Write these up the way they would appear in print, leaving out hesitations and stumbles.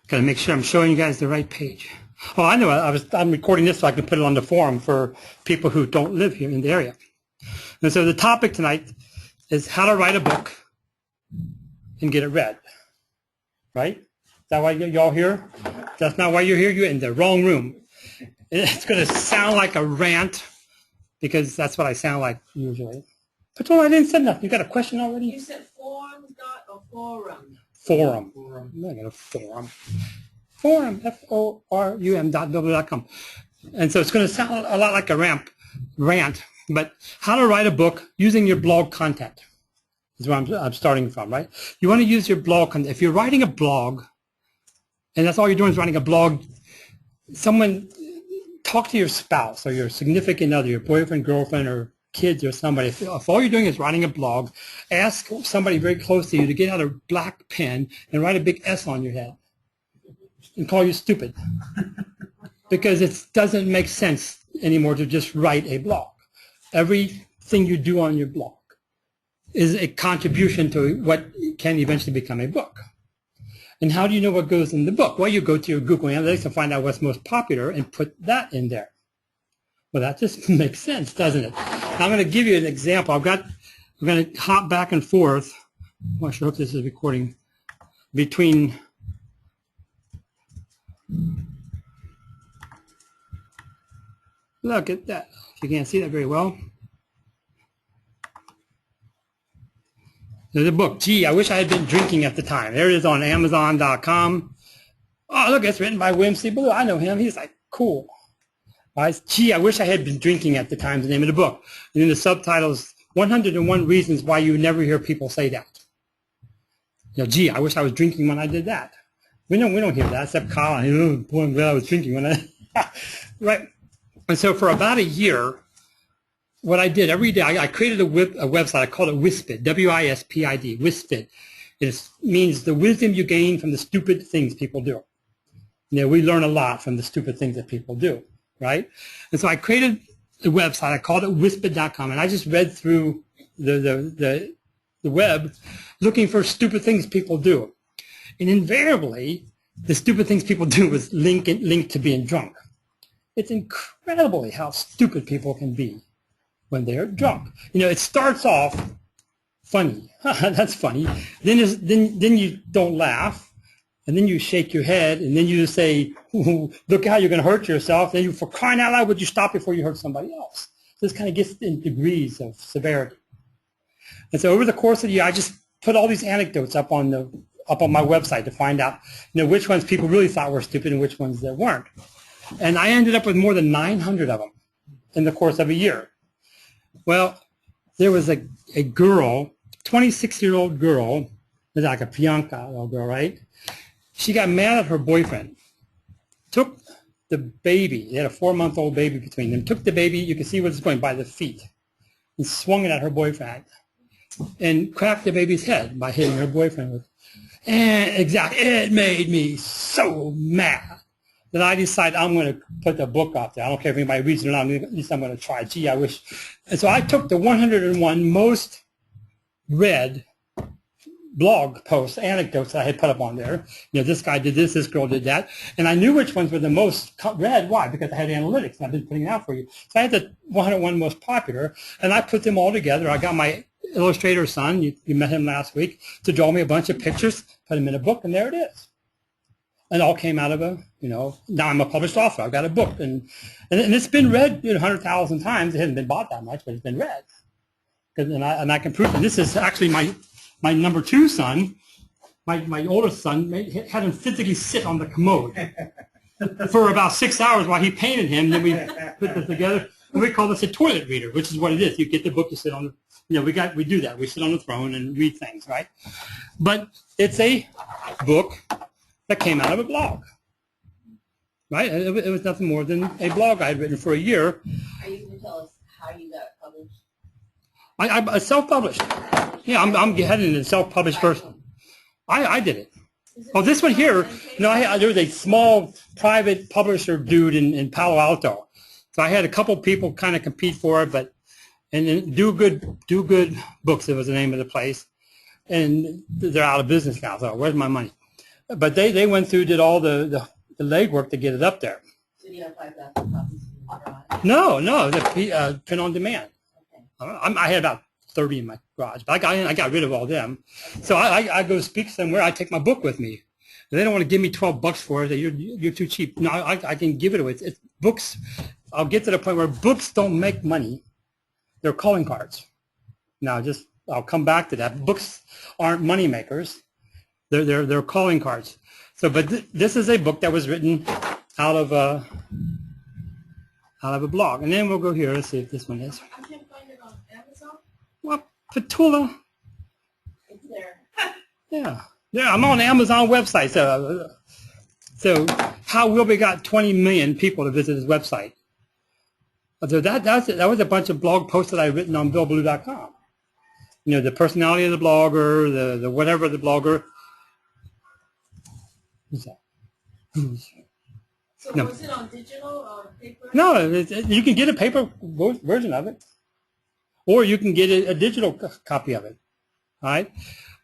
Gotta make sure I'm showing you guys the right page. Oh, I know. I'm recording this so I can put it on the forum for people who don't live here in the area. And so the topic tonight is how to write a book and get it read. Right? Is that why y'all here? That's not why you're here. You're in the wrong room. It's going to sound like a rant because that's what I sound like usually. But I didn't say nothing. You got a question already? You said forum or forum? Forum. I'm not going to forum. Forum, forum.com. And so it's going to sound a lot like a rant, but how to write a book using your blog content is where I'm starting from, right? You want to use your blog content. If you're writing a blog, and that's all you're doing is writing a blog, talk to your spouse or your significant other, your boyfriend, girlfriend, or kids or somebody. If all you're doing is writing a blog, ask somebody very close to you to get out a black pen and write a big S on your head and call you stupid. Because it doesn't make sense anymore to just write a blog. Everything you do on your blog is a contribution to what can eventually become a book. And how do you know what goes in the book? Well, you go to your Google Analytics and find out what's most popular and put that in there. Well, that just makes sense, doesn't it? Now, I'm going to give you an example. I'm going to hop back and forth. I sure hope this is recording between. Look at that. You can't see that very well. There's a book. Gee, I wish I had been drinking at the time. There it is on Amazon.com. Oh, look, it's written by William C. Blue. I know him. He's like, cool. Gee, I wish I had been drinking at the time, the name of the book. And then the subtitles, 101 Reasons Why You Never Hear People Say That. Gee, I wish I was drinking when I did that. We don't hear that, except Colin. Oh, boy, I'm glad I was drinking when I... Right. And so for about a year, what I did every day, I created a website. I called it Wispid, W-I-S-P-I-D, Wispid. It means the wisdom you gain from the stupid things people do. We learn a lot from the stupid things that people do, right? And so I created a website. I called it Wispid.com, and I just read through the web looking for stupid things people do. And invariably, the stupid things people do was linked to being drunk. It's incredible how stupid people can be when they're drunk. It starts off funny. That's funny. Then you don't laugh, and then you shake your head, and then you say, look how you're going to hurt yourself. Then for crying out loud, would you stop before you hurt somebody else? So this kind of gets in degrees of severity. And so over the course of the year, I just put all these anecdotes up on my website to find out, which ones people really thought were stupid and which ones that weren't. And I ended up with more than 900 of them in the course of a year. Well, there was a girl, 26-year-old girl, like a Priyanka little girl, right? She got mad at her boyfriend, took the baby, they had a 4-month-old baby between them, took the baby, you can see where it's going, by the feet, and swung it at her boyfriend, and cracked the baby's head by hitting her boyfriend with, it made me so mad that I decided I'm going to put the book up there. I don't care if anybody reads it or not, at least I'm going to try. Gee, I wish. And so I took the 101 most read blog posts, anecdotes that I had put up on there. This guy did this girl did that. And I knew which ones were the most read. Why? Because I had analytics, and I've been putting it out for you. So I had the 101 most popular, and I put them all together. I got my illustrator son, you met him last week, to draw me a bunch of pictures, put them in a book, and there it is. And it all came out of now I'm a published author. I've got a book, and it's been read 100,000 times. It hasn't been bought that much, but it's been read. And I can prove it. This is actually my number 2 son. My oldest son had him physically sit on the commode for about 6 hours while he painted him. Then we put this together, and we call this a toilet reader, which is what it is. You get the book, you sit on the, we do that. We sit on the throne and read things, right? But it's a book that came out of a blog, right? It was nothing more than a blog I had written for a year. Are you going to tell us how you got it published? I self-published. Yeah, I'm heading in a self-published person. I did it. Oh, this one here, there was a small private publisher dude in Palo Alto. So I had a couple people kind of compete for it, and then Do Good Books, it was the name of the place. And they're out of business now, so where's my money? But they went through, did all the legwork to get it up there. So you have 5,000 copies in your garage? No, the print on demand. Okay. I had about 30 in my garage, but I got rid of all them. So I go speak somewhere, I take my book with me. They don't want to give me $12 for it. You're too cheap. No, I can give it away. It's books. I'll get to the point where books don't make money. They're calling cards. Now, I'll come back to that. Books aren't money makers. They're calling cards. So, but this is a book that was written out of a blog. And then we'll go here. Let's see if this one is. I can't find it on Amazon. Well, Petula. It's there. Yeah, I'm on the Amazon website. So how will we got 20 million people to visit his website? So that was a bunch of blog posts that I've written on BillBallou.com. You know, the personality of the blogger, the whatever the blogger. Who's that? So No. was it on digital or paper? No, you can get a paper version of it, or you can get a digital copy of it. All right,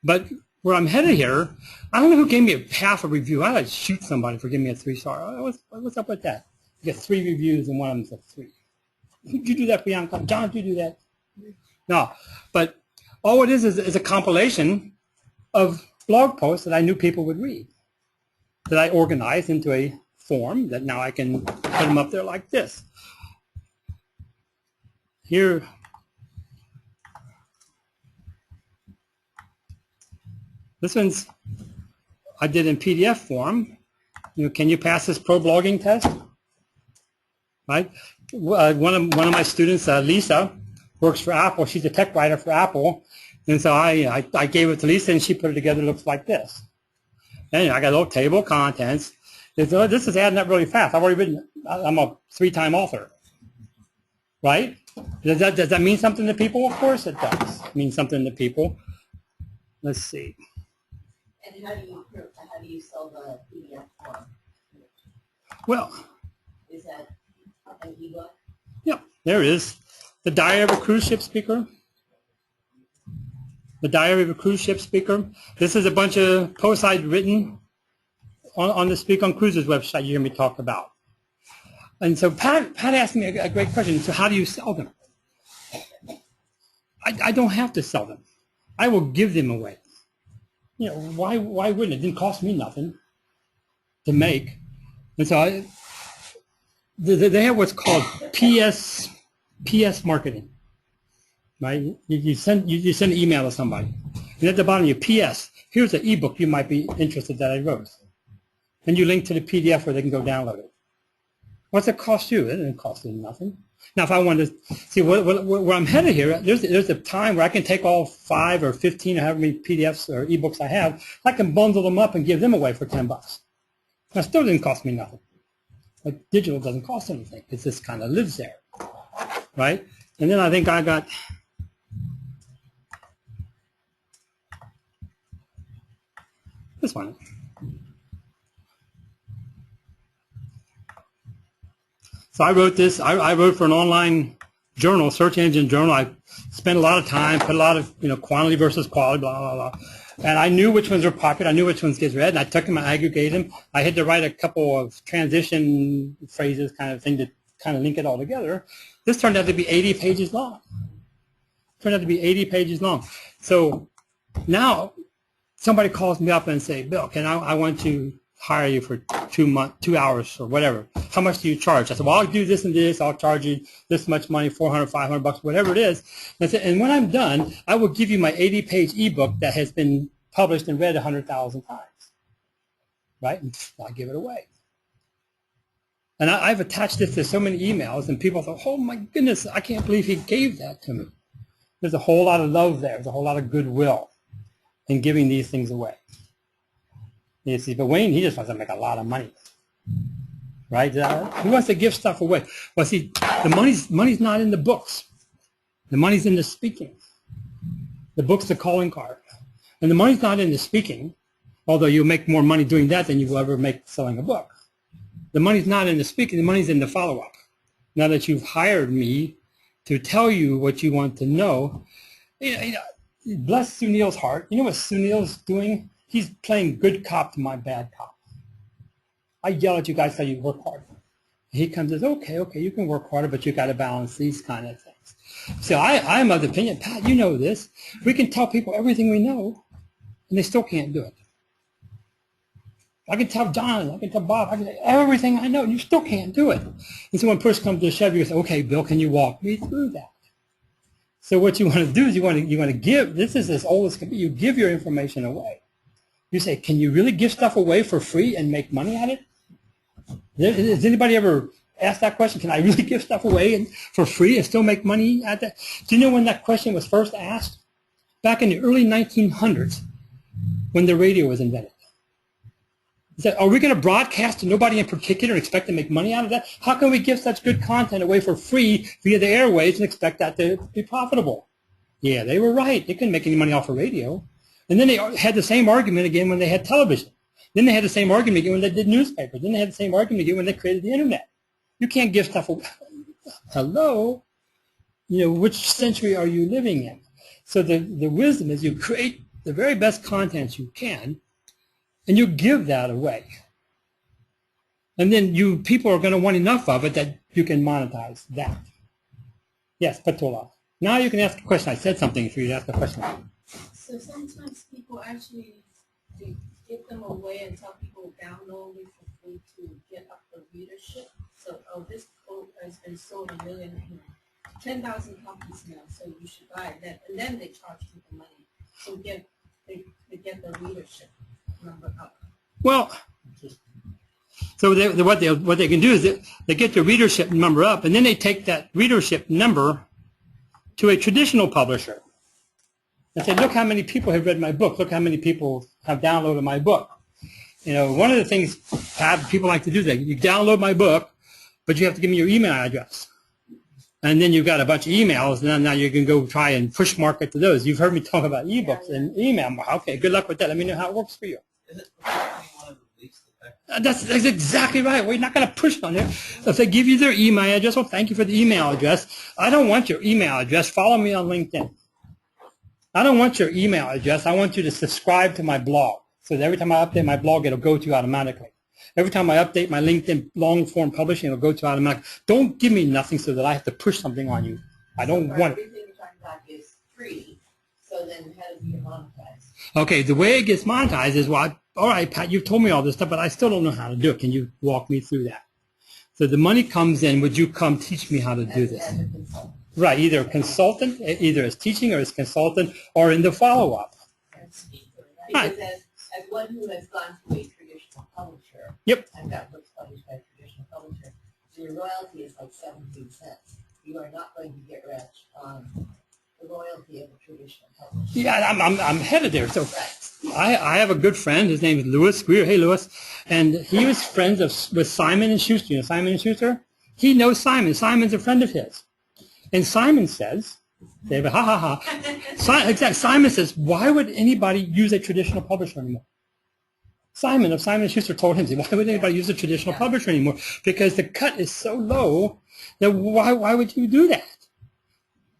but where I'm headed here, I don't know who gave me half a review. I had to shoot somebody for giving me a 3-star. What's up with that? You get 3 reviews and one of them's a 3. Did you do that, Bianca? John, did you do that? No, but all it is a compilation of blog posts that I knew people would read, that I organized into a form that now I can put them up there like this. Here, this one's I did in PDF form. You know, can you pass this pro blogging test? Right. One of my students, Lisa, works for Apple. She's a tech writer for Apple, and so I gave it to Lisa, and she put it together. It looks like this. And I got a little table of contents. This is adding up really fast. I've already written. I'm a 3-time author. Right? Does that mean something to people? Of course it does. It means something to people. Let's see. And how do you sell the PDF form? Well, Is that an ebook? yeah, there it is. The Diary of a Cruise Ship Speaker. The Diary of a Cruise Ship Speaker. This is a bunch of posts I'd written on the Speak on Cruises website you hear me talk about. And so Pat asked me a great question. So how do you sell them? I don't have to sell them. I will give them away. You know, why wouldn't it? It didn't cost me nothing to make. And so they have what's called PS marketing. Right? You send an email to somebody. And at the bottom you PS, here's an ebook you might be interested that I wrote. And you link to the PDF where they can go download it. What's it cost you? It didn't cost you nothing. Now, if I wanted to see where I'm headed here, there's a time where I can take all 5 or 15 or however many PDFs or ebooks I have, I can bundle them up and give them away for $10. That still didn't cost me nothing. Like digital doesn't cost anything. It just kind of lives there, right? And then I think I got this one. So I wrote this. I wrote for an online journal, search engine journal. I spent a lot of time, put a lot of quantity versus quality, blah blah blah. And I knew which ones were popular. I knew which ones get read, and I took them, I aggregated them. I had to write a couple of transition phrases, kind of thing, to kind of link it all together. This turned out to be 80 pages long. Turned out to be 80 pages long. So now somebody calls me up and say, Bill, I want to hire you for 2 hours or whatever. How much do you charge? I said, well, I'll do this and this. I'll charge you this much money, $400, $500, whatever it is. And I said, and when I'm done, I will give you my 80-page ebook that has been published and read 100,000 times. Right? And I'll give it away. And I've attached this to so many emails, and people thought, oh my goodness, I can't believe he gave that to me. There's a whole lot of love there. There's a whole lot of goodwill in giving these things away. You see, but Wayne, he just wants to make a lot of money, right? He wants to give stuff away. Well, see, the money's not in the books. The money's in the speaking. The book's the calling card. And the money's not in the speaking, although you'll make more money doing that than you will ever make selling a book. The money's not in the speaking. The money's in the follow-up. Now that you've hired me to tell you what you want to know, bless Sunil's heart. You know what Sunil's doing? He's playing good cop to my bad cop. I yell at you guys so you work hard. He comes and says, okay, you can work harder, but you got to balance these kind of things. So I'm of the opinion, Pat, you know this. We can tell people everything we know, and they still can't do it. I can tell John, I can tell Bob, I can tell everything I know, and you still can't do it. And so when a person comes to the Chevy, you say, okay, Bill, can you walk me through that? So what you want to do is you want to give, this is as old as can be, you give your information away. You say, can you really give stuff away for free and make money at it? Has anybody ever asked that question? Can I really give stuff away for free and still make money at that? Do you know when that question was first asked? Back in the early 1900s, when the radio was invented. He said, are we going to broadcast to nobody in particular and expect to make money out of that? How can we give such good content away for free via the airwaves and expect that to be profitable? Yeah, they were right. They couldn't make any money off of radio. And then they had the same argument again when they had television. Then they had the same argument again when they did newspapers. Then they had the same argument again when they created the internet. You can't give stuff away. Hello? You know, which century are you living in? So the wisdom is you create the very best content you can, and you give that away. And then people are going to want enough of it that you can monetize that. Yes, Patula. Now you can ask a question. I said something for you to ask a question. So sometimes people actually give them away and tell people download it for free to get up the readership. So, this quote has been sold 10,000 copies now, so you should buy it. And then they charge people money to get the readership number up. Well, so what they can do is they get the readership number up, and then they take that readership number to a traditional publisher and say, look how many people have read my book. Look how many people have downloaded my book. You know, one of the things people like to do is that you download my book, but you have to give me your email address. And then you've got a bunch of emails, and then now you can go try and push market to those. You've heard me talk about ebooks and email. Okay, good luck with that. Let me know how it works for you. That's exactly right. We're not going to push on there. So if they give you their email address, well, thank you for the email address. I don't want your email address. Follow me on LinkedIn. I don't want your email address. I want you to subscribe to my blog. So that every time I update my blog, it'll go to you automatically. Every time I update my LinkedIn long-form publishing, it'll go to automatically. Don't give me nothing so that I have to push something on you. I don't want it. Everything you're talking about is free, so then how does it get monetized? Okay, the way it gets monetized is, well, all right, Pat, you've told me all this stuff, but I still don't know how to do it. Can you walk me through that? So the money comes in. Would you come teach me how to do this? As a consultant. Right, either a consultant, either as teaching or as consultant, or in the follow-up. Because Right. as one who has gone to a traditional publisher, Yep. I've got books published by a traditional publisher, your royalty is like 17 cents. You are not going to get rich on the royalty of a traditional publisher. Yeah, I'm headed there. So I have a good friend. His name is Louis Greer. Hey, Louis. And he was friends with Simon & Schuster. You know Simon & Schuster? He knows Simon. Simon's a friend of his. And Simon says, David, ha, ha, ha. Simon says, why would anybody use a traditional publisher anymore? Simon of Simon & Schuster told him, why would anybody use a traditional publisher anymore? Because the cut is so low that why would you do that?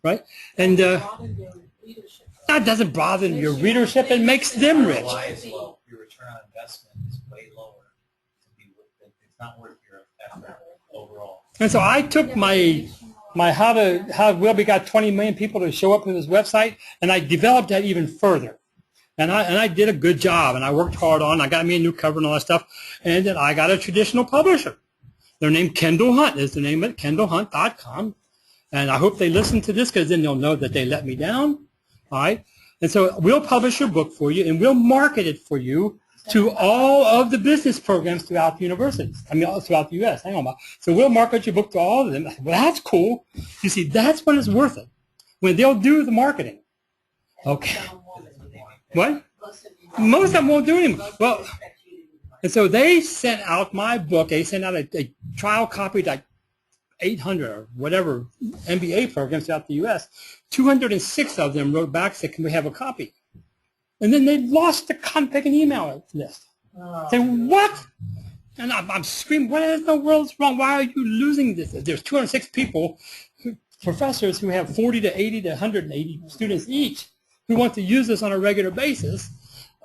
Right? And that doesn't bother your readership. It makes them rich. Well, your return on investment is way lower. It's not worth your effort overall. And so I took my how we got 20 million people to show up to this website, and I developed that even further. And I did a good job, and I worked hard on it. I got me a new cover and all that stuff, and then I got a traditional publisher. Their name Kendall Hunt is the name of it, kendallhunt.com. And I hope they listen to this, because then they'll know that they let me down. All right? And so we'll publish your book for you, and we'll market it for you to all of the business programs throughout the universities. I mean, throughout the U.S. Hang on. So we'll market your book to all of them. Well, that's cool. You see, that's when it's worth it, when they'll do the marketing. Okay. What? Most of them won't do it. Well, and so they sent out my book. They sent out a trial copy to 800 or whatever MBA programs throughout the U.S. 206 of them wrote back, said, can we have a copy? And then they lost the contact and email list. Saying, what? And I'm screaming, what in the world's wrong? Why are you losing this? There's 206 people, professors who have 40 to 80 to 180 students each, who want to use this on a regular basis.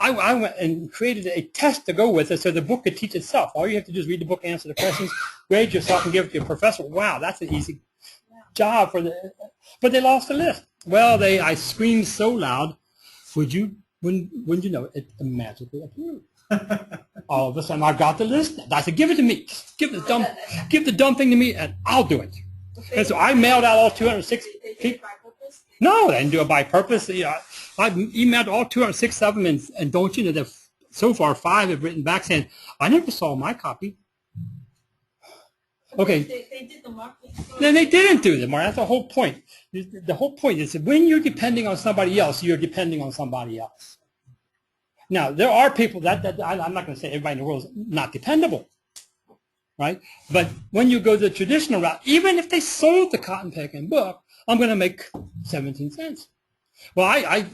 I went and created a test to go with it so the book could teach itself. All you have to do is read the book, answer the questions, grade yourself, and give it to your professor. Wow, that's an easy job for the. But they lost the list. Well, I screamed so loud. Wouldn't you know it magically appeared? All of a sudden, I got the list. I said, "Give it to me. Give the dumb thing to me, and I'll do it." And so I mailed out all 206 people. No, they didn't do it by purpose. I emailed all 206 of them, and don't you know that so far 5 have written back saying, "I never saw my copy." Okay. They did the marketing. Then they didn't do them. That's the whole point. The whole point is that when you're depending on somebody else, you're depending on somebody else. Now, there are people that I'm not going to say everybody in the world is not dependable, right? But when you go the traditional route, even if they sold the cotton picking book, I'm going to make 17 cents. Well, I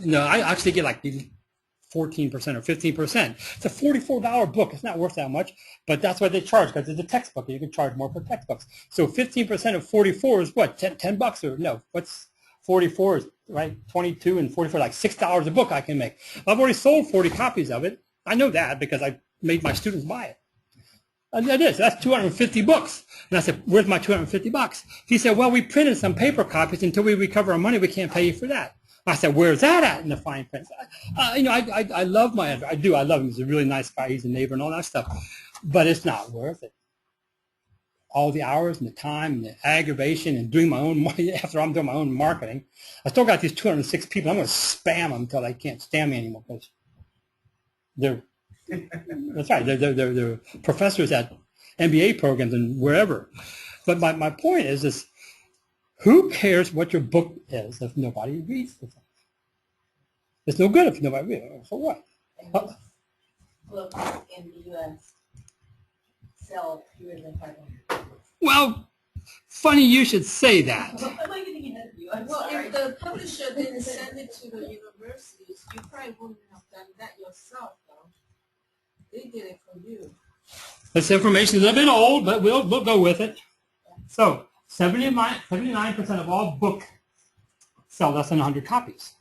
actually get like 14% or 15%. It's a $44 book. It's not worth that much, but that's what they charge because it's a textbook. You can charge more for textbooks. So 15% of 44 is what? $10 or no? What's 44 is right? 22 and 44, like $6 a book I can make. I've already sold 40 copies of it. I know that because I made my students buy it. And that is, that's 250 books. And I said, "Where's my 250 bucks?" He said, "Well, we printed some paper copies. Until we recover our money, we can't pay you for that." I said, "Where's that at in the fine print?" I love my editor. I love him. He's a really nice guy. He's a neighbor and all that stuff. But it's not worth it. All the hours and the time and the aggravation and doing my own money after I'm doing my own marketing. I still got these 206 people. I'm going to spam them until they can't stand me anymore because that's right. They're professors at MBA programs and wherever. But my point is who cares what your book is if nobody reads the thing? It's no good if nobody reads it. So what? Books in the U.S. sell fewer than 500. Well, funny you should say that. What am I getting ahead of you? Well, if the publisher didn't send it to the universities, you probably wouldn't have done that yourself, though. They did it for you. This information is a bit old, but we'll go with it. So 79% of all books sell less than 100 copies.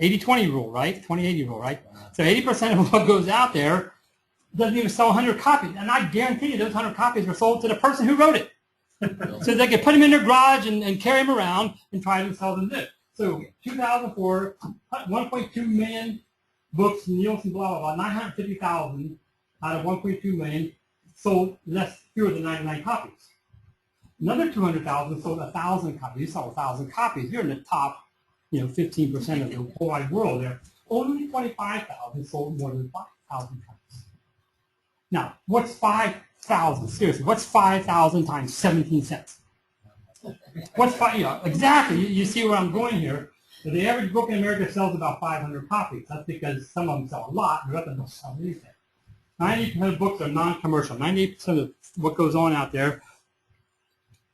80-20 rule, right? 20-80 rule, right? So 80% of what goes out there doesn't even sell 100 copies. And I guarantee you those 100 copies were sold to the person who wrote it. So they could put them in their garage and carry them around and try to sell them this. So 2004, 1.2 million books, Nielsen, blah, blah, blah, 950,000 out of 1.2 million sold fewer than 99 copies. Another 200,000 sold 1,000 copies. You sell 1,000 copies. You're in the top 15% of the whole wide world there. Only 25,000 sold more than 5,000 copies. Now, what's 5,000? Seriously, what's 5,000 times 17 cents? What's exactly. You see where I'm going here. So the average book in America sells about 500 copies. That's because some of them sell a lot, and the rest of them don't sell anything. 90% of books are non-commercial. 98% of what goes on out there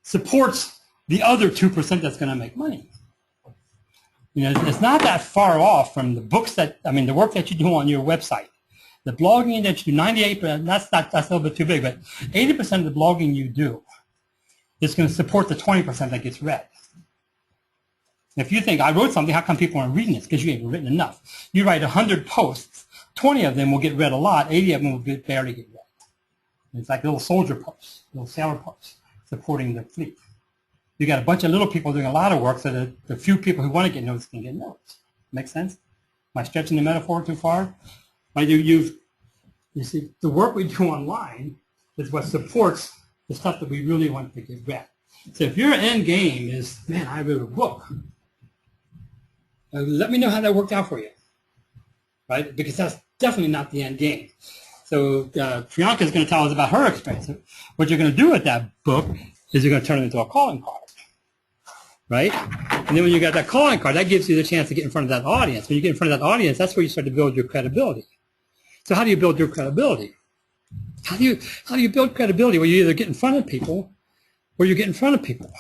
supports the other 2% that's going to make money. It's not that far off from the books the work that you do on your website. The blogging that you do, 98%, that's a little bit too big, but 80% of the blogging you do is going to support the 20% that gets read. If you think, I wrote something, how come people aren't reading it? Because you haven't written enough. You write 100 posts, 20 of them will get read a lot, 80 of them will barely get read. It's like little soldier posts, little sailor posts supporting the fleet. You got a bunch of little people doing a lot of work so that the few people who want to get noticed can get noticed. Make sense? Am I stretching the metaphor too far? You see, the work we do online is what supports the stuff that we really want to get read. So if your end game is, man, I wrote a book, let me know how that worked out for you, right? Because that's definitely not the end game. So Priyanka is going to tell us about her experience. What you're going to do with that book is you're going to turn it into a calling card, right? And then when you got that calling card, that gives you the chance to get in front of that audience. When you get in front of that audience, that's where you start to build your credibility. So how do you build your credibility? How do you build credibility? Well, you either get in front of people or you get in front of people.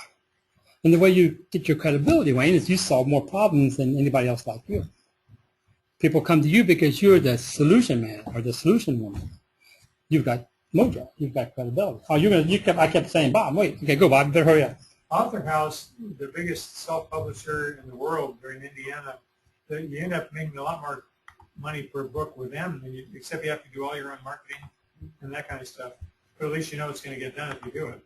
And the way you get your credibility, Wayne, is you solve more problems than anybody else like you. People come to you because you're the solution man or the solution woman. You've got mojo. You've got credibility. Oh, I kept saying, Bob, wait. Okay, go, Bob. Better hurry up. Author House, the biggest self-publisher in the world, they're in Indiana. You end up making a lot more money per book with them, and except you have to do all your own marketing and that kind of stuff. But at least you know it's going to get done if you do it.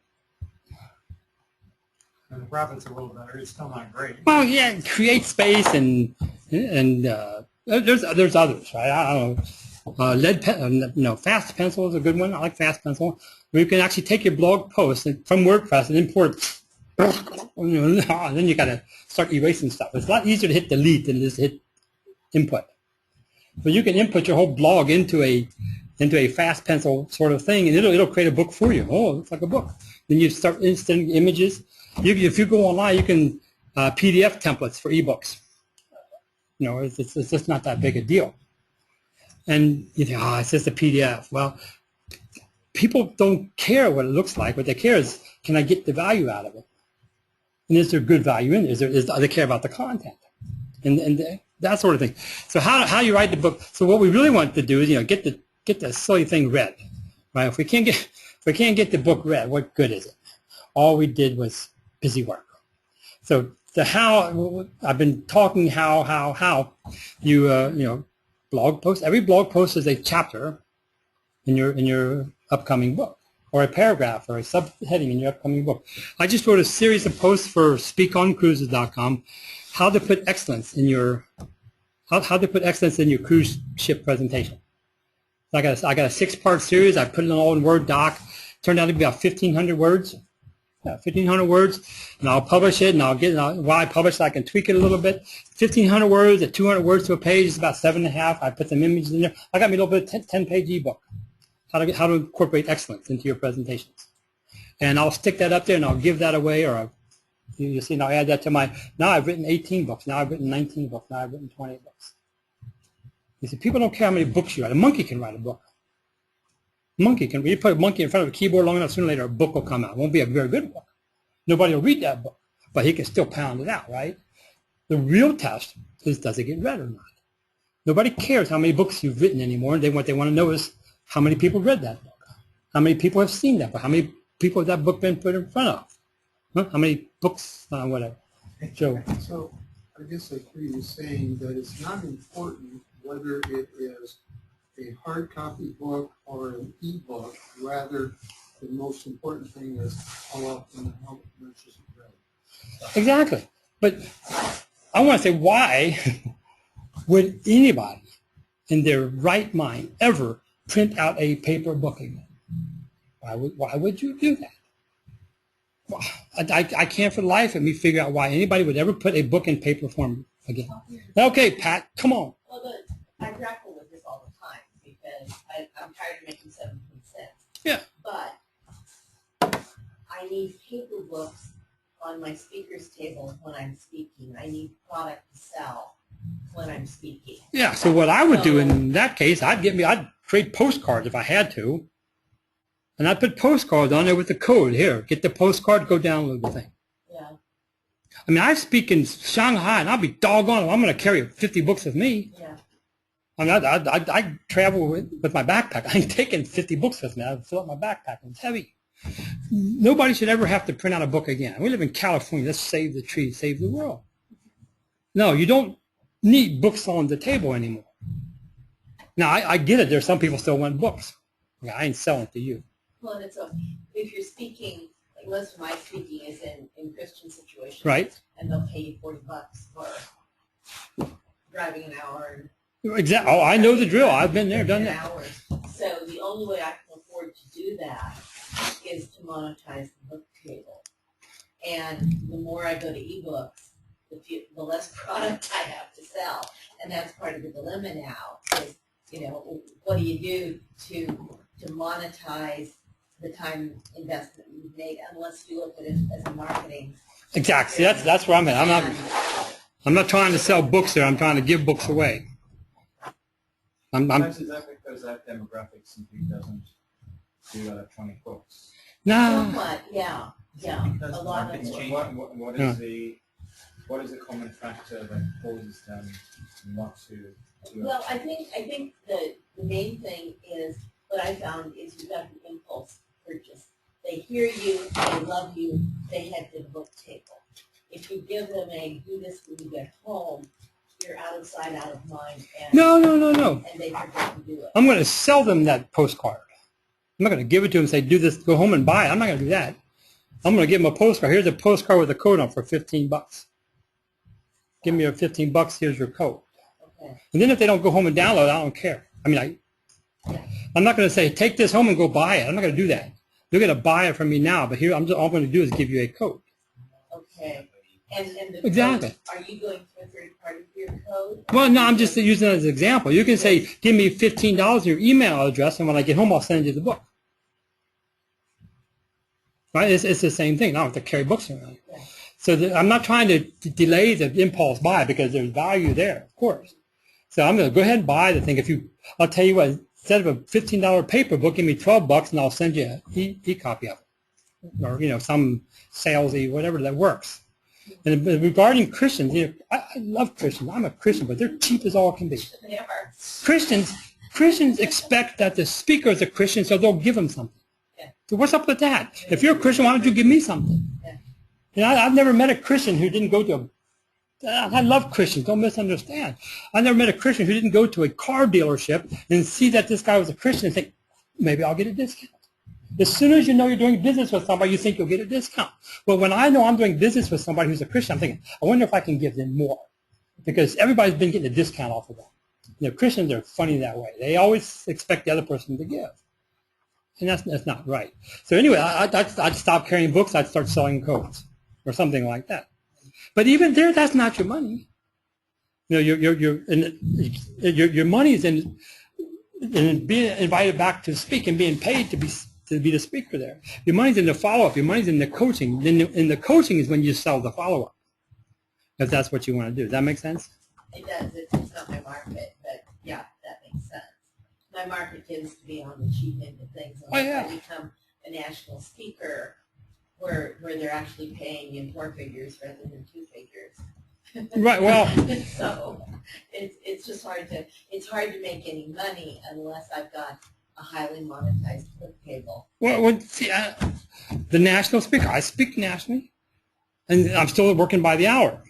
And the profit's a little better. It's still not great. Well, yeah, create space and there's others, right? I don't know. Lead pen, fast pencil is a good one. I like fast pencil. Where you can actually take your blog post from WordPress and import it. And then you got to start erasing stuff. It's a lot easier to hit delete than it is to hit input. But you can input your whole blog into a fast pencil sort of thing, and it'll create a book for you. Oh, it looks like a book. Then you start inserting images. If you go online, you can PDF templates for ebooks. It's just not that big a deal. And you think, it's just a PDF. Well, people don't care what it looks like. What they care is, can I get the value out of it? And is there good value in it? Do they care about the content? And that sort of thing. So how you write the book? So what we really want to do is get the silly thing read, right? If we can't get the book read, what good is it? All we did was busy work. So the how, I've been talking how you blog post. Every blog post is a chapter in your upcoming book, or a paragraph or a subheading in your upcoming book. I just wrote a series of posts for speakoncruises.com, how to put excellence in your cruise ship presentation. I got a 6-part series. I put it all in Word doc. Turned out to be about 1,500 words. 1,500 words, and I'll publish it, and while I publish it, I can tweak it a little bit. 1,500 words at 200 words to a page is about 7.5. I put some images in there. I got me a little bit of 10-page ebook, how to incorporate excellence into your presentations. And I'll stick that up there, and I'll give that away, or you see, I'll add that to now I've written 18 books, now I've written 19 books, now I've written 20 books. You see, people don't care how many books you write. A monkey can write a book. You put a monkey in front of a keyboard long enough, sooner or later a book will come out. It won't be a very good book. Nobody will read that book, but he can still pound it out, right? The real test is, does it get read or not? Nobody cares how many books you've written anymore. What they want to know is, how many people read that book? How many people have seen that book? How many people has that book been put in front of? Huh? How many books, whatever. Joe. So I guess I hear you saying that it's not important whether it is a hard copy book or an e-book. Rather, the most important thing is how often and how much is it read. Exactly. But I want to say, why would anybody in their right mind ever print out a paper book again? Why would you do that? Well, I can't for the life of me figure out why anybody would ever put a book in paper form again. Okay, Pat, come on. Well, I grapple with this all the time because I'm tired of making 17 cents. Yeah. But I need paper books on my speaker's table when I'm speaking. I need product to sell when I'm speaking. Yeah, so what I would do in that case, I'd create postcards if I had to. And I'd put postcards on there with the code. Here, get the postcard, go download the thing. Yeah. I mean, I speak in Shanghai, and I'll be doggone it. I'm going to carry 50 books with me. Yeah. I mean, I travel with my backpack. I ain't taking 50 books with me. I fill up my backpack. It's heavy. Nobody should ever have to print out a book again. We live in California. Let's save the trees, save the world. No, you don't need books on the table anymore. Now, I get it. There's some people still want books. Yeah, I ain't selling to you. Well, and if you're speaking, like most of my speaking is in Christian situations. Right. And they'll pay you $40 for driving an hour. Exactly. Oh, I know the drill. I've been there, done that. Hours. So the only way I can afford to do that is to monetize the book table. And the more I go to ebooks, the less product I have to sell. And that's part of the dilemma now is, what do you do to monetize the time investment you've made unless you look at it as a marketing. Exactly. That's where I'm at. I'm not trying to sell books there. I'm trying to give books away. Is that because that demographic simply doesn't do electronic books? No. Somewhat, yeah. Because A lot of what is the common factor that causes them not to Well, I think the main thing is what I found is you have an impulse purchase. They hear you, they love you, they head to the book table. If you give them a do this when you get home, you're out of sight, out of mind, and, No. and they forget to do it. I'm going to sell them that postcard. I'm not going to give it to them and say, do this, go home and buy it. I'm not going to do that. I'm going to give them a postcard. Here's a postcard with a code on it for $15. Give me your $15. Here's your code. Okay. And then if they don't go home and download it, I don't care. I mean, I'm not going to say, take this home and go buy it. I'm not going to do that. You're going to buy it from me now, but here, all I'm going to do is give you a code. Okay. And the Exactly. code, are you going to a third party for your code? Well, no, I'm just using it as an example. You can say, give me $15 your email address, and when I get home, I'll send you the book. Right? It's the same thing. I don't have to carry books around. Yeah. So I'm not trying to delay the impulse buy because there's value there, of course. So I'm going to go ahead and buy the thing. I'll tell you what, instead of a $15 paper book, give me $12 and I'll send you an e-copy of it. Or, some salesy, whatever that works. And regarding Christians, I love Christians. I'm a Christian, but they're cheap as all can be. They are. Christians expect that the speaker is a Christian, so they'll give them something. Yeah. So what's up with that? If you're a Christian, why don't you give me something? Yeah. I've never met a Christian who didn't go to I love Christians, don't misunderstand. I never met a Christian who didn't go to a car dealership and see that this guy was a Christian and think, maybe I'll get a discount. As soon as you know you're doing business with somebody, you think you'll get a discount. But when I know I'm doing business with somebody who's a Christian, I'm thinking, I wonder if I can give them more. Because everybody's been getting a discount off of them. Christians are funny that way. They always expect the other person to give. And that's not right. So anyway, I'd stop carrying books. I'd start selling codes or something like that. But even there, that's not your money. Your money is in being invited back to speak and being paid to be the speaker there. Your money's in the follow-up. Your money's in the coaching. Then in the coaching is when you sell the follow-up, if that's what you want to do. Does that make sense? It does. It's not my market, but yeah, that makes sense. My market tends to be on the cheap end of things. Oh, yeah. I become a national speaker where they're actually paying in 4 figures rather than 2 figures. Right. Well. So it's just hard to make any money unless I've got a highly monetized book table. Well, see, the national speaker. I speak nationally, and I'm still working by the hour.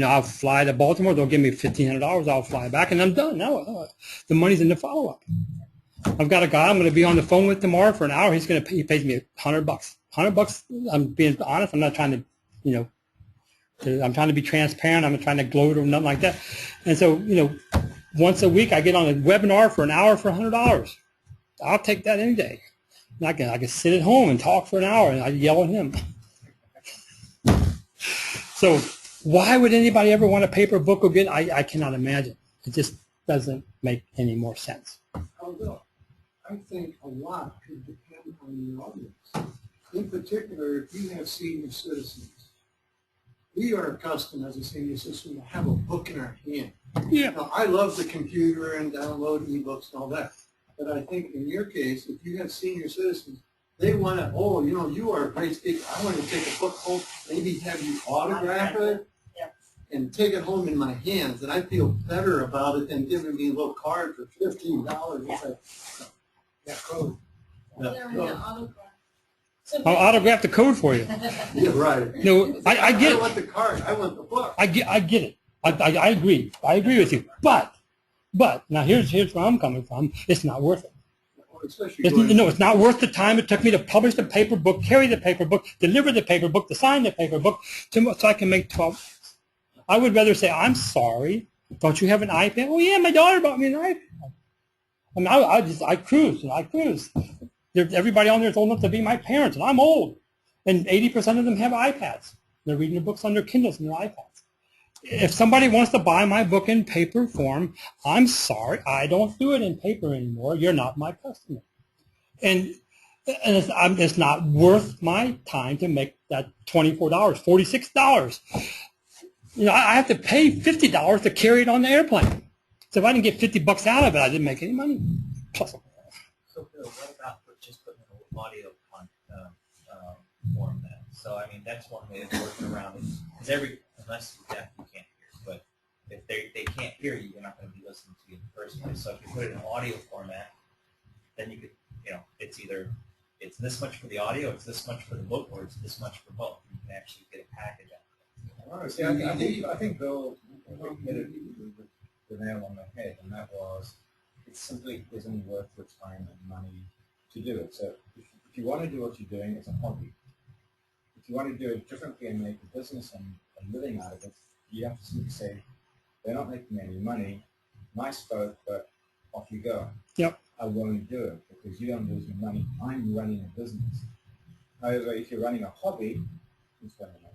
I'll fly to Baltimore. They'll give me $1,500. I'll fly back, and I'm done. No, the money's in the follow-up. I've got a guy I'm going to be on the phone with tomorrow for an hour. He pays me $100. $100. I'm being honest. I'm not trying to, I'm trying to be transparent. I'm not trying to gloat or nothing like that. And so, once a week I get on a webinar for an hour for $100. I'll take that any day. And I can sit at home and talk for an hour, and I yell at him. So why would anybody ever want a paper book again? I cannot imagine. It just doesn't make any more sense. Although, I think a lot could depend on your audience. In particular, if you have senior citizens, we are accustomed as a senior citizen to have a book in our hand. Yeah. Now, I love the computer and download ebooks and all that, but I think in your case, if you have senior citizens, they want to, you are a great speaker. I want to take a book home, maybe have you autograph it, Yep. and take it home in my hands, and I feel better about it than giving me a little card for $15. It's like, yeah, code. They're in the autograph. So I'll autograph the code for you. Yeah, right. No, I get I it. want the card. I want the book. I get it. I agree. I agree with you. But now here's where I'm coming from. It's not worth it. Especially It's not worth the time it took me to publish the paper book, carry the paper book, deliver the paper book, to sign the paper book, so I can make 12. I would rather say, I'm sorry. Don't you have an iPad? Oh yeah, my daughter bought me an iPad. I mean, I cruise. I cruise. Everybody on there is old enough to be my parents, and I'm old. And 80% of them have iPads. They're reading their books on their Kindles and their iPads. If somebody wants to buy my book in paper form, I'm sorry, I don't do it in paper anymore. You're not my customer. And it's not worth my time to make that $24, $46. I have to pay $50 to carry it on the airplane. So if I didn't get $50 out of it, I didn't make any money. Plus, So Bill, what about just putting an audio form then? So I mean, that's one way of working around it. Because unless you're deaf, you can't hear. But if they can't hear you, you're not going to be listening to you in the first place. So if you put it in audio format, then you could, it's this much for the audio, it's this much for the book, or it's this much for both. You can actually get a package out of it. Honestly, I think Bill You hit it with the nail on the head, and that was, it simply isn't worth the time and money to do it. So if you want to do what you're doing, it's a hobby. If you want to do it differently and make a business and a living out of it, you have to simply say, they're not making any money, nice folk, but off you go. Yep. I won't do it because you don't lose your money. I'm running a business. However, if you're running a hobby, you spend the money.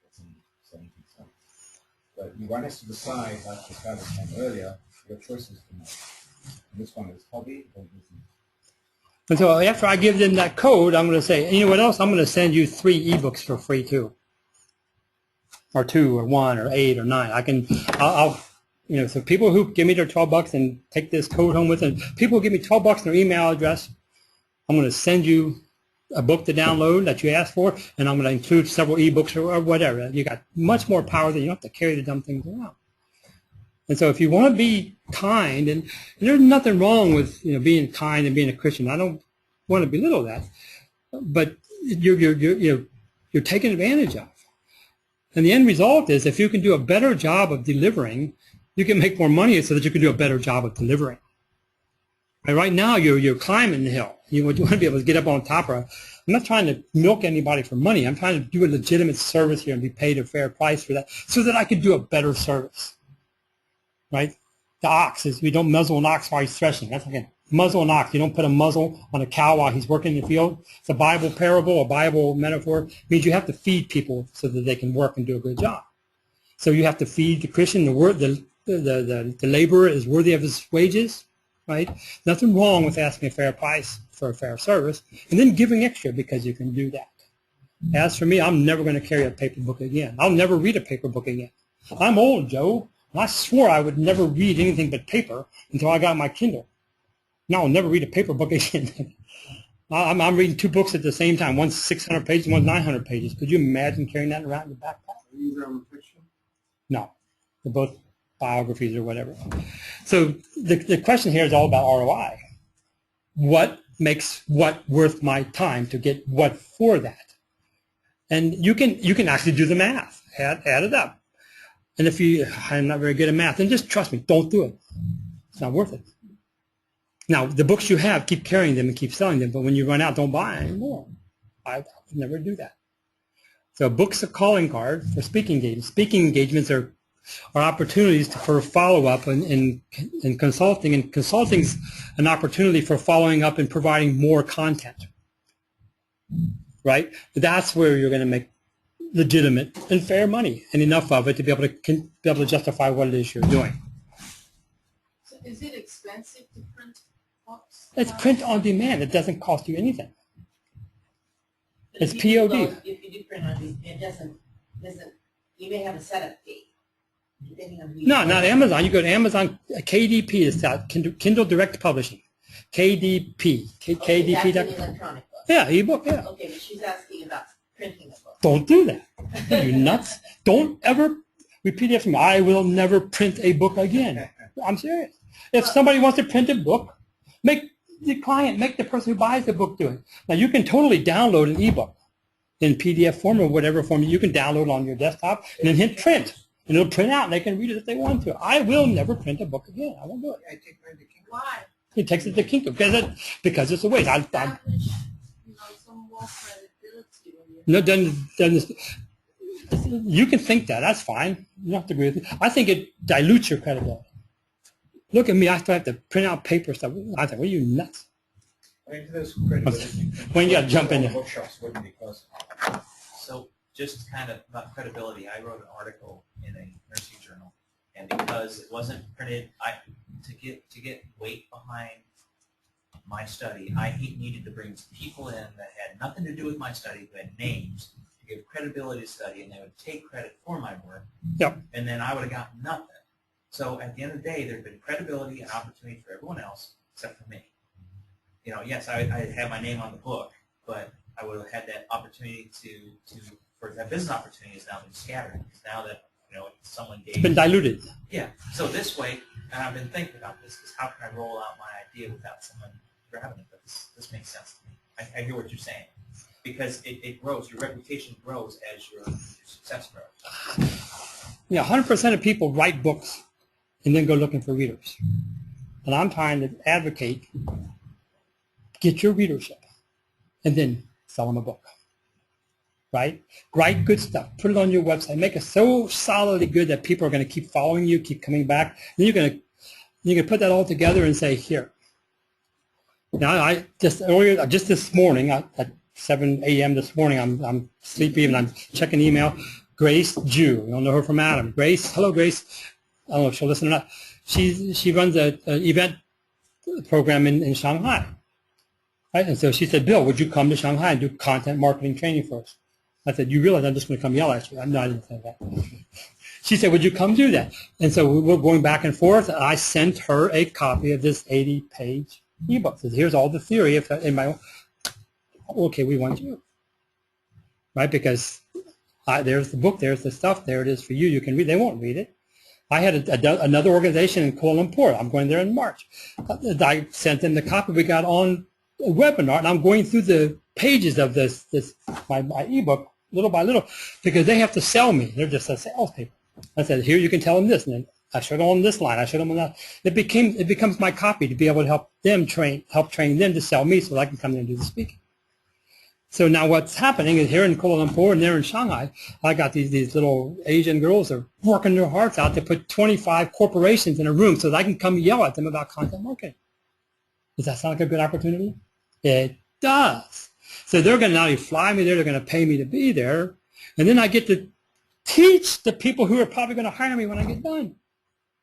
It's in 17 cents. But you want us to decide, like the guy was saying earlier, your choices to make. And this one is hobby or business. And so after I give them that code, I'm going to say, you know what else? I'm going to send you 3 ebooks for free too. Or 2 or 1 or 8 or 9. I'll you know, so people who give me their $12 and take this code home with them, people who give me $12 in their email address, I'm going to send you a book to download that you asked for, and I'm going to include several ebooks or whatever. You got much more power than you don't have to carry the dumb things around. And so if you want to be kind, and there's nothing wrong with, you know, being kind and being a Christian. I don't want to belittle that, but you're taken advantage of. And the end result is if you can do a better job of delivering, you can make more money so that you can do a better job of delivering. And right now, you're climbing the hill. You want to be able to get up on top of it. I'm not trying to milk anybody for money. I'm trying to do a legitimate service here and be paid a fair price for that so that I can do a better service. Right? The ox is, we don't muzzle an ox while he's threshing. That's again, muzzle an ox. You don't put a muzzle on a cow while he's working in the field. It's a Bible parable, a Bible metaphor. It means you have to feed people so that they can work and do a good job. So you have to feed the Christian. The laborer is worthy of his wages, right? Nothing wrong with asking a fair price for a fair service, and then giving extra because you can do that. As for me, I'm never going to carry a paper book again. I'll never read a paper book again. I'm old, Joe, and I swore I would never read anything but paper until I got my Kindle. Now I'll never read a paper book again. I'm reading 2 books at the same time. One's 600 pages, one's 900 pages. Could you imagine carrying that around in your backpack? Are you reading fiction? No. They're both biographies or whatever. So the question here is all about ROI. What makes what worth my time to get what for that? And you can actually do the math, add it up. And if I'm not very good at math, then just trust me, don't do it. It's not worth it. Now, the books you have, keep carrying them and keep selling them, but when you run out, don't buy any more. I would never do that. So books are calling card for speaking engagements. Speaking engagements are opportunities for follow-up and consulting, and consulting's an opportunity for following up and providing more content, right? That's where you're going to make legitimate and fair money, and enough of it to be able to justify what it is you're doing. So is it expensive to print books? It's print on demand. It doesn't cost you anything. But It's if you do POD. both, if you do print on these, it doesn't, you may have a setup fee. Depending on who you No, are. not Amazon. You go to Amazon, KDP is out, Kindle Direct Publishing. KDP. Okay, that's KDP. an electronic book. Yeah, ebook, yeah. Okay, but she's asking about printing a book. Don't do that. Are you nuts? Don't ever repeat after me. I will never print a book again. I'm serious. If somebody wants to print a book, make the person who buys the book do it. Now, you can totally download an ebook in PDF form or whatever form you can download on your desktop and then hit print. And it'll print out and they can read it if they want to. I will never print a book again. I won't do it. I take mine to Kindle. Why? He takes it to Kindle because it's a waste. Establish, some more credibility when you No, you can think that. That's fine. You don't have to agree with it. I think it dilutes your credibility. Look at me. I still have to print out paper stuff. I think, what are you nuts? I mean, there's credibility. When you gotta jump in there. Bookshops wouldn't because So just kind of about credibility, I wrote an article in a nursing journal, and because it wasn't printed, to get weight behind my study, I needed to bring people in that had nothing to do with my study, who had names, to give credibility to study, and they would take credit for my work. Yep. And then I would have gotten nothing. So at the end of the day, there'd been credibility and opportunity for everyone else except for me. You know, yes, I had my name on the book, but I would have had that opportunity for that business opportunity has now been scattered. Because now that, someone gave... It's been diluted. Yeah. So this way, and I've been thinking about this, is how can I roll out my idea without someone grabbing it? But this makes sense to me. I hear what you're saying. because it grows. Your reputation grows as your success grows. Yeah, 100% of people write books and then go looking for readers. And I'm trying to advocate, get your readership and then sell them a book. Right? Write good stuff. Put it on your website. Make it so solidly good that people are going to keep following you, keep coming back. Then you're going to put that all together and say, here. Now, I just this morning at 7 a.m. this morning, I'm sleepy and I'm checking email. Grace Jew, you don't know her from Adam. Grace, hello Grace. I don't know if she'll listen or not. She runs an event program in Shanghai. Right? And so she said, Bill, would you come to Shanghai and do content marketing training for us? I said, you realize I'm just going to come yell at you. No, I didn't say that. She said, would you come do that? And so we're going back and forth. I sent her a copy of this 80-page ebook. So here's all the theory. Okay, we want you. Right? Because there's the book, there's the stuff, there it is for you. You can read. They won't read it. I had another organization in Kuala Lumpur. I'm going there in March. I sent them the copy we got on a webinar, and I'm going through the pages of my ebook little by little because they have to sell me. They're just a salespeople. I said, here you can tell them this, and then I showed them on this line. I showed them on that. It becomes my copy to be able to help train them to sell me so I can come there and do the speaking. So now what's happening is here in Kuala Lumpur and there in Shanghai, I got these little Asian girls that are working their hearts out to put 25 corporations in a room so that I can come yell at them about content marketing. Does that sound like a good opportunity? It does. So they're going to not only fly me there, they're going to pay me to be there, and then I get to teach the people who are probably going to hire me when I get done.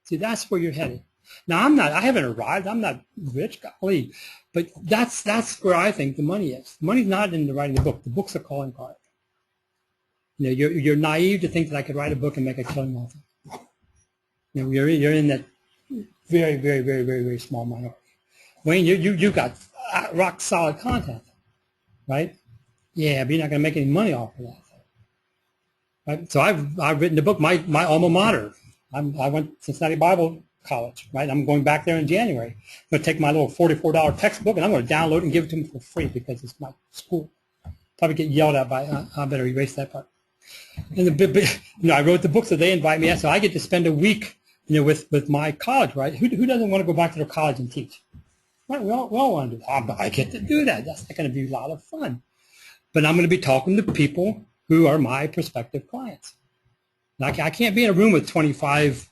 See, that's where you're headed. Now, I haven't arrived. I'm not rich, golly. But that's where I think the money is. The money's not in the writing the book. The book's a calling card. You know, you're naive to think that I could write a book and make a killing off it. You know, you're in that very, very, very, very, very small minority. Wayne, you got rock solid content, right? Yeah, but you're not going to make any money off of that. Right? So I've written the book. My alma mater. I went to Cincinnati Bible College, right? I'm going back there in January. I'm going to take my little $44 textbook and I'm going to download it and give it to them for free because it's my school. Probably get yelled at by, I better erase that part. And I wrote the book, so they invite me, so I get to spend a week, with my college, right? Who doesn't want to go back to their college and teach? Right? We all want to do that. I get to do that. That's not going to be a lot of fun. But I'm going to be talking to people who are my prospective clients. And I can't be in a room with 25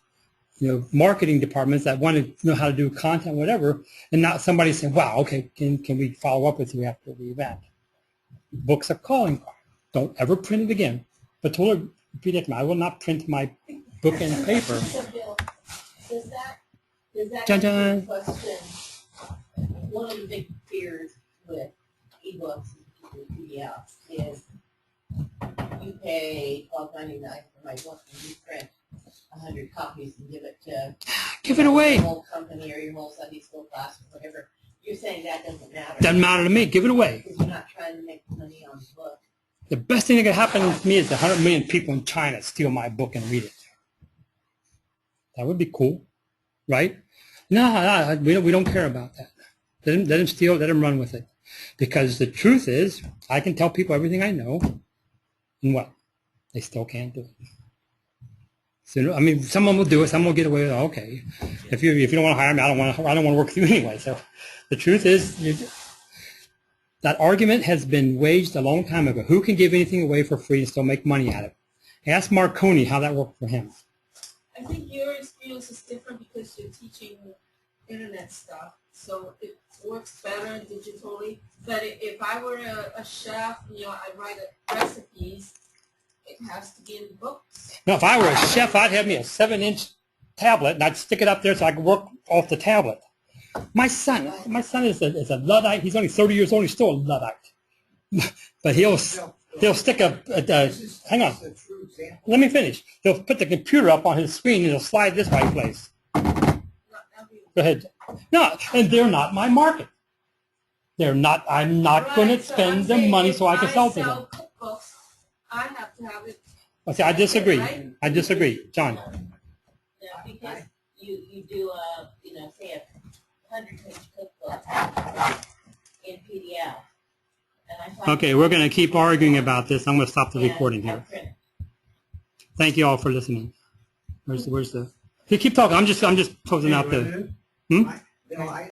marketing departments that want to know how to do content, whatever, and not somebody saying, wow, okay, can we follow up with you after the event? Books are calling card. Don't ever print it again. But totally repeat it to me. I will not print my book in paper. So Bill, does that Dun, answer dun. the question? One of the big fears with ebooks and PDFs is you pay $12.99 for my book and you print 100 copies and give it to away. your whole company or your whole Sunday school class or whatever. You're saying that doesn't matter. Doesn't matter to me. Give it away. Because you're not trying to make money on the book. The best thing that could happen to me is 100 million people in China steal my book and read it. That would be cool, right? No, we don't care about that. Let them steal. Let them run with it. Because the truth is, I can tell people everything I know, and what? They still can't do it. So, I mean, someone will do it. Someone will get away with it. Okay, if you don't want to hire me, I don't want to work with you anyway. So, the truth is, that argument has been waged a long time ago. Who can give anything away for free and still make money at it? Ask Marconi how that worked for him. I think your experience is different because you're teaching internet stuff, so it works better digitally. But if I were a chef, I write recipes, it has to be in books. No, if I were a chef, I'd have me a 7-inch tablet, and I'd stick it up there so I could work off the tablet. My son is a Luddite. He's only 30 years old. He's still a Luddite. But he'll stick hang on. Let me finish. He'll put the computer up on his screen and he'll slide this right place. Go ahead. No, and they're not my market. They're not. I'm not going to spend the money so I can sell to them. Cookbooks, I have to have it. Okay, I disagree. Right? I disagree, John. No, because you do say a 100-page cookbook in PDF, and I find. Okay, we're going to keep arguing about this. I'm going to stop the and recording I here. print. Thank you all for listening. Where's the? Keep talking. I'm just closing out You know the. what it is? Hmm? You know, I